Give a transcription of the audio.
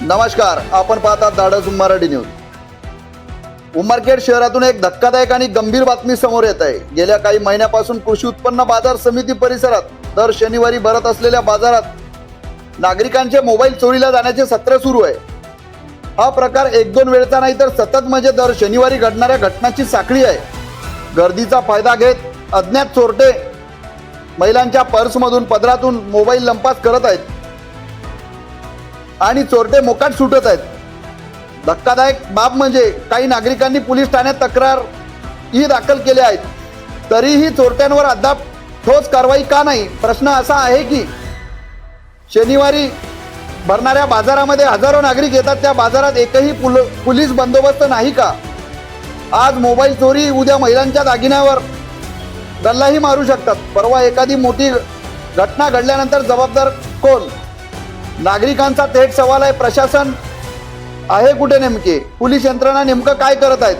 नमस्कार, आपण पाहतात धाडस मराठी न्यूज। उमरखेड शहरातून एक धक्कादायक आणि गंभीर बातमी समोर येत आहे। गेल्या काही महिन्यापासून कृषी उत्पन्न बाजार समिती परिसरात दर शनिवारी भरत असलेल्या बाजारात नागरिकांचे मोबाईल चोरीला जाण्याचे सत्र सुरू आहे। हा प्रकार एक दोन वेळचा नाही तर सतत म्हणजे दर शनिवारी घडणाऱ्या घटनांची साखळी आहे। गर्दीचा फायदा घेत अज्ञात चोरटे महिलांच्या पर्समधून पदरातून मोबाईल लंपास करत आहेत आणि चोरटे मोकाट सुटत आहेत। धक्कादायक बाब म्हणजे काही नागरिकांनी पोलीस ठाण्यात तक्रारही दाखल केल्या आहेत, तरीही चोरट्यांवर अद्याप ठोस कारवाई का नाही? प्रश्न असा आहे की शनिवारी भरणाऱ्या बाजारामध्ये हजारो नागरिक येतात, त्या बाजारात एकही पोलीस बंदोबस्त नाही का? आज मोबाईल चोरी, उद्या महिलांच्या दागिन्यावर गल्लाही मारू शकतात। परवा एखादी मोठी घटना घडल्यानंतर जबाबदार कोण? नागरिकांचा थेट सवाल आहे। प्रशासन आहे कुठे नेमके? पोलीस यंत्रणा नेमकं काय करत आहेत?